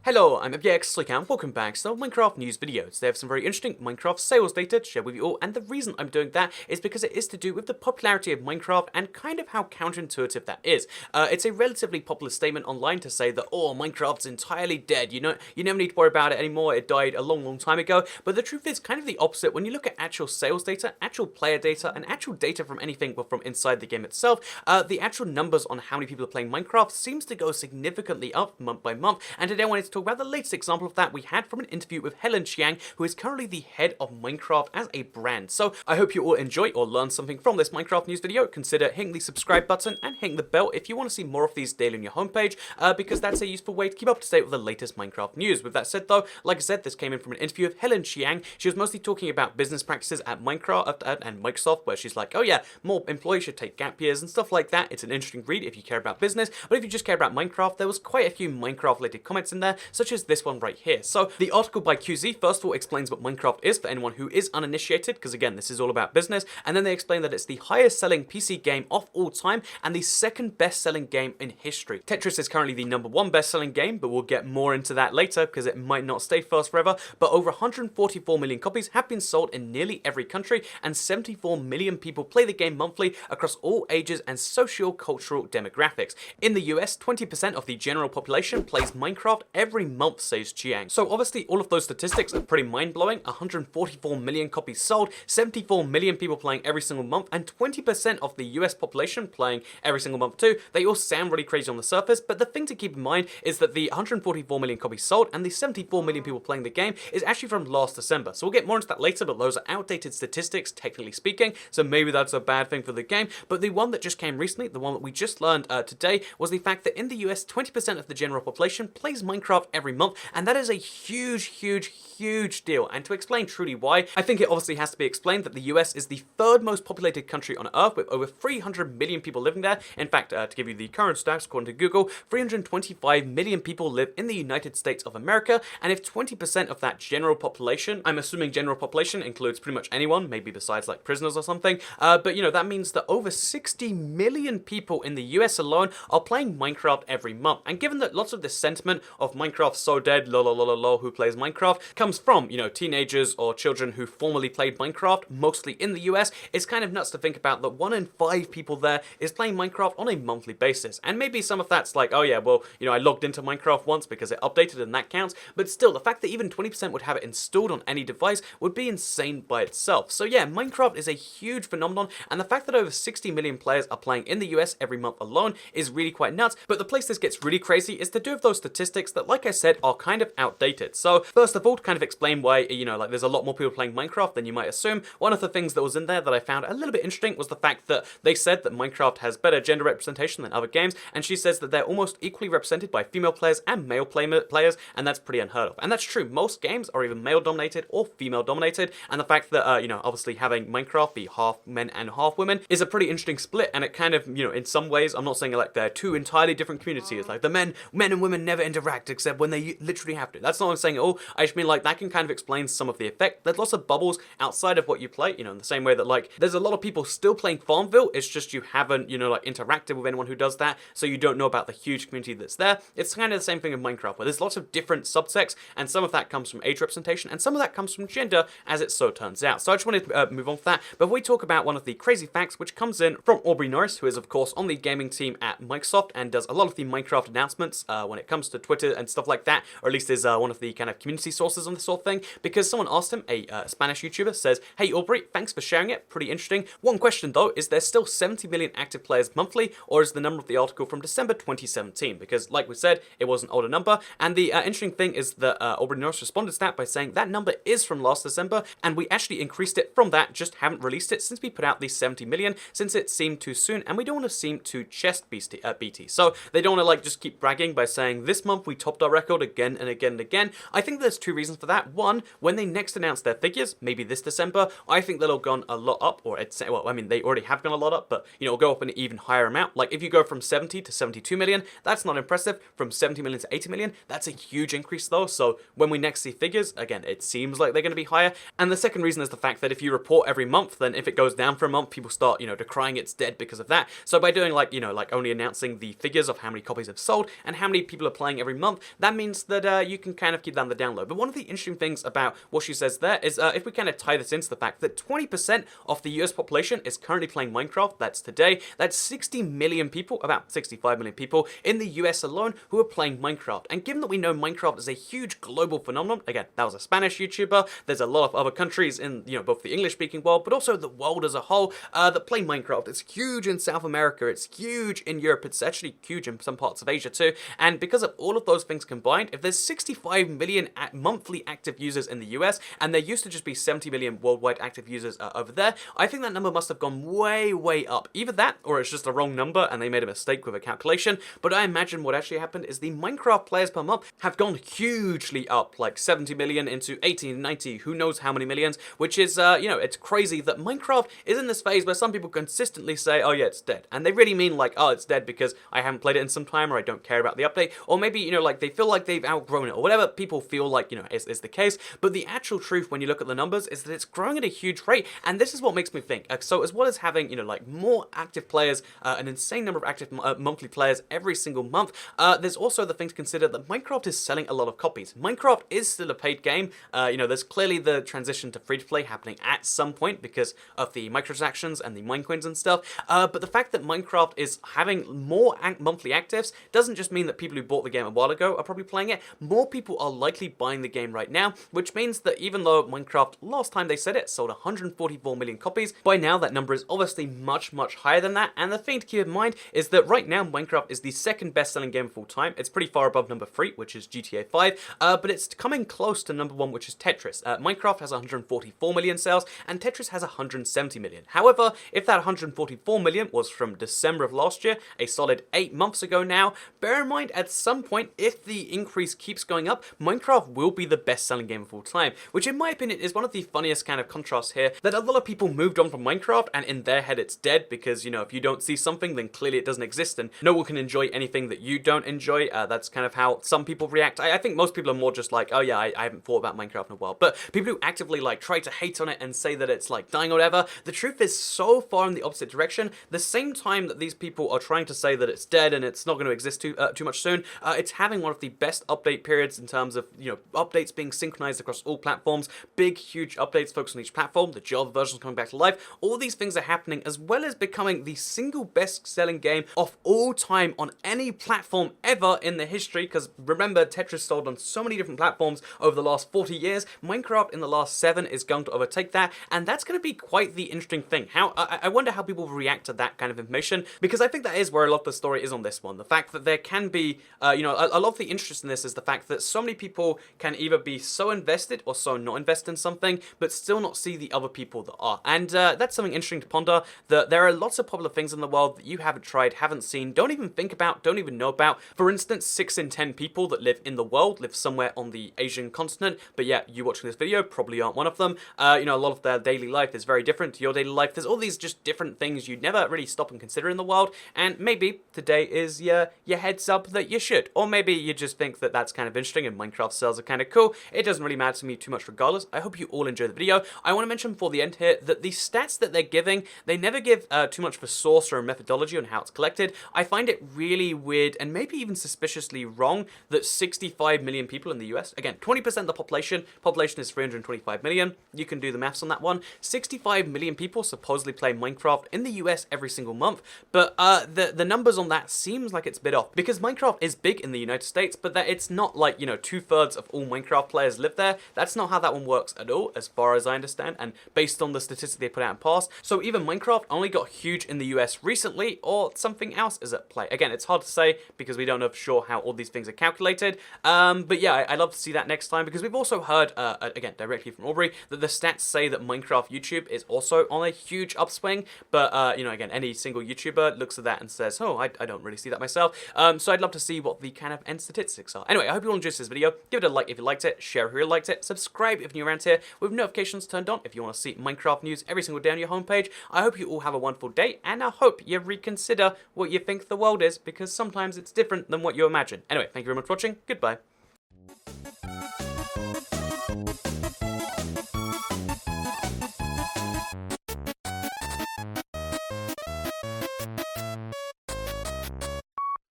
Hello, I'm Elgato, welcome back to the Minecraft news video. Today I have some very interesting Minecraft sales data to share with you all, and the reason I'm doing that is because it is to do with the popularity of Minecraft and kind of how counterintuitive that is. It's a relatively popular statement online to say that, oh, Minecraft's entirely dead, you never need to worry about it anymore, it died a long time ago, but the truth is kind of the opposite. When you look at actual sales data, actual player data, and actual data from anything from inside the game itself, the actual numbers on how many people are playing Minecraft seems to go significantly up month by month, and today I wanted to talk about the latest example of that we had from an interview with Helen Chiang, who is currently the head of Minecraft as a brand. So I hope you all enjoy or learn something from this Minecraft news video. Consider hitting the subscribe button and hitting the bell if you want to see more of these daily on your homepage, because that's a useful way to keep up to date with the latest Minecraft news. With that said though, like I said, this came in from an interview of Helen Chiang. She was mostly talking about business practices at Minecraft and Microsoft, where she's like, oh yeah, more employees should take gap years and stuff like that. It's an interesting read if you care about business, but if you just care about Minecraft, there was quite a few Minecraft related comments in there, such as this one right here. So the article by QZ first of all explains what Minecraft is for anyone who is uninitiated, because again, this is all about business, and then they explain that it's the highest selling PC game of all time and the second best selling game in history. Tetris is currently the #1 best selling game, but we'll get more into that later because it might not stay first forever, but over 144 million copies have been sold in nearly every country, and 74 million people play the game monthly across all ages and socio-cultural demographics. In the US, 20% of the general population plays Minecraft every month, says Chiang. So obviously all of those statistics are pretty mind-blowing. 144 million copies sold, 74 million people playing every single month, and 20% of the US population playing every single month too. They all sound really crazy on the surface, but the thing to keep in mind is that the 144 million copies sold and the 74 million people playing the game is actually from last December. So we'll get more into that later, but those are outdated statistics, technically speaking, so maybe that's a bad thing for the game. But the one that just came recently, the one that we just learned today, was the fact that in the US, 20% of the general population plays Minecraft every month, and that is a huge deal. And to explain truly why, I think it obviously has to be explained that the US is the third most populated country on Earth, with over 300 million people living there. In fact, to give you the current stats, according to Google, 325 million people live in the United States of America, and if 20% of that general population, I'm assuming general population includes pretty much anyone, maybe besides like prisoners or something, but that means that over 60 million people in the US alone are playing Minecraft every month. And given that lots of this sentiment of Minecraft's so dead, lol, who plays Minecraft, comes from, teenagers or children who formerly played Minecraft, mostly in the US, it's kind of nuts to think about that 1 in 5 people there is playing Minecraft on a monthly basis. And maybe some of that's like, oh yeah, well, I logged into Minecraft once because it updated and that counts, but still, the fact that even 20% would have it installed on any device would be insane by itself. So yeah, Minecraft is a huge phenomenon, and the fact that over 60 million players are playing in the US every month alone is really quite nuts. But the place this gets really crazy is to do with those statistics that, like I said, are kind of outdated. So first of all, to kind of explain why, there's a lot more people playing Minecraft than you might assume, one of the things that was in there that I found a little bit interesting was the fact that they said that Minecraft has better gender representation than other games, and she says that they're almost equally represented by female players and male players, and that's pretty unheard of. And that's true, most games are either male dominated or female dominated, and the fact that, obviously having Minecraft be half men and half women is a pretty interesting split, and it kind of, in some ways, I'm not saying like they're two entirely different communities, like the men and women never interact except when they literally have to. That's not what I'm saying at all. I just mean like that can kind of explain some of the effect. There's lots of bubbles outside of what you play, in the same way that like there's a lot of people still playing Farmville, it's just you haven't, interacted with anyone who does that, so you don't know about the huge community that's there. It's kind of the same thing in Minecraft, where there's lots of different subsects, and some of that comes from age representation, and some of that comes from gender, as it so turns out. So I just wanted to move on from that, before we talk about one of the crazy facts, which comes in from Aubrey Norris, who is of course on the gaming team at Microsoft, and does a lot of the Minecraft announcements when it comes to Twitter and stuff like that, or at least is one of the kind of community sources on this sort of thing, because someone asked him, a Spanish YouTuber says, hey Aubrey, thanks for sharing it, pretty interesting. One question though, is there still 70 million active players monthly, or is the number of the article from December 2017? Because like we said, it was an older number, and the interesting thing is that Aubrey Norris responded to that by saying that number is from last December, and we actually increased it from that, just haven't released it since we put out the 70 million, since it seemed too soon, and we don't want to seem too chest BT. So they don't want to like just keep bragging by saying this month we topped our record again and again and again. I think there's two reasons for that. One, when they next announce their figures, maybe this December, I think they'll have gone a lot up, or it's, well, I mean, they already have gone a lot up, but it'll go up an even higher amount. Like if you go from 70 to 72 million, that's not impressive. From 70 million to 80 million, that's a huge increase though. So when we next see figures, again, it seems like they're going to be higher. And the second reason is the fact that if you report every month, then if it goes down for a month, people start, decrying it's dead because of that. So by doing like only announcing the figures of how many copies have sold and how many people are playing every month, that means that you can kind of keep down the download. But one of the interesting things about what she says there is if we kind of tie this into the fact that 20% of the US population is currently playing Minecraft, that's today, that's 60 million people, about 65 million people in the US alone who are playing Minecraft. And given that we know Minecraft is a huge global phenomenon, again, that was a Spanish YouTuber, there's a lot of other countries in, both the English-speaking world, but also the world as a whole that play Minecraft. It's huge in South America, it's huge in Europe, it's actually huge in some parts of Asia too. And because of all of those things combined, if there's 65 million monthly active users in the US, and there used to just be 70 million worldwide active users over there, I think that number must have gone way, way up. Either that, or it's just a wrong number and they made a mistake with a calculation, but I imagine what actually happened is the Minecraft players per month have gone hugely up, like 70 million into 80, 90, who knows how many millions, which is, it's crazy that Minecraft is in this phase where some people consistently say, oh yeah, it's dead. And they really mean like, oh, it's dead because I haven't played it in some time, or I don't care about the update, or maybe, like they feel like they've outgrown it, or whatever people feel like, is the case. But the actual truth when you look at the numbers is that it's growing at a huge rate, and this is what makes me think. So as well as having, like more active players, an insane number of active monthly players every single month, there's also the thing to consider that Minecraft is selling a lot of copies. Minecraft is still a paid game. There's clearly the transition to free-to-play happening at some point because of the microtransactions and the minecoins and stuff, but the fact that Minecraft is having more monthly actives doesn't just mean that people who bought the game a while ago are probably playing it. More people are likely buying the game right now, which means that even though Minecraft, last time they said it, sold 144 million copies, by now that number is obviously much, much higher than that. And the thing to keep in mind is that right now Minecraft is the second best-selling game of all time. It's pretty far above number 3, which is GTA 5, but it's coming close to number 1, which is Tetris. Minecraft has 144 million sales, and Tetris has 170 million. However, if that 144 million was from December of last year, a solid 8 months ago now, bear in mind at some point, if the increase keeps going up, Minecraft will be the best-selling game of all time, which in my opinion is one of the funniest kind of contrasts here, that a lot of people moved on from Minecraft, and in their head it's dead, because, if you don't see something, then clearly it doesn't exist, and no one can enjoy anything that you don't enjoy. That's kind of how some people react. I think most people are more just like, oh yeah, I haven't thought about Minecraft in a while, but people who actively like try to hate on it and say that it's like dying or whatever, the truth is so far in the opposite direction. The same time that these people are trying to say that it's dead and it's not going to exist too much soon, it's having one of the best update periods in terms of, updates being synchronized across all platforms, big, huge updates focused on each platform, the Java version's coming back to life, all these things are happening, as well as becoming the single best-selling game of all time on any platform ever in the history, because remember, Tetris sold on so many different platforms over the last 40 years, Minecraft in the last 7 is going to overtake that, and that's going to be quite the interesting thing. I wonder how people react to that kind of information, because I think that is where a lot of the story is on this one. The fact that there can be, a lot of the interest in this is the fact that so many people can either be so invested or so not invested in something, but still not see the other people that are. And that's something interesting to ponder, that there are lots of popular things in the world that you haven't tried, haven't seen, don't even think about, don't even know about. For instance, 6 in 10 people that live in the world live somewhere on the Asian continent, but yeah, you watching this video probably aren't one of them. A lot of their daily life is very different to your daily life. There's all these just different things you'd never really stop and consider in the world, and maybe today is your heads up that you should. Or maybe you just think that that's kind of interesting and Minecraft sales are kind of cool. It doesn't really matter to me too much regardless. I hope you all enjoy the video. I want to mention before the end here that the stats that they're giving, they never give too much of a source or a methodology on how it's collected. I find it really weird and maybe even suspiciously wrong that 65 million people in the US, again, 20% of the population is 325 million, you can do the maths on that one, 65 million people supposedly play Minecraft in the US every single month, but the numbers on that seems like it's a bit off, because Minecraft is big in the United States, but that it's not like, 2/3 of all Minecraft players live there. That's not how that one works at all, as far as I understand, and based on the statistics they put out in past. So either Minecraft only got huge in the US recently, or something else is at play. Again, it's hard to say, because we don't know for sure how all these things are calculated, but yeah, I'd love to see that next time, because we've also heard, again, directly from Aubrey, that the stats say that Minecraft YouTube is also on a huge upswing, but, again, any single YouTuber looks at that and says, oh, I don't really see that myself, so I'd love to see what the kind of end statistics are. Anyway, I hope you all enjoyed this video. Give it a like if you liked it, share if you really liked it, subscribe if you're new around here, with notifications turned on if you want to see Minecraft news every single day on your homepage. I hope you all have a wonderful day, and I hope you reconsider what you think the world is, because sometimes it's different than what you imagine. Anyway, thank you very much for watching. Goodbye.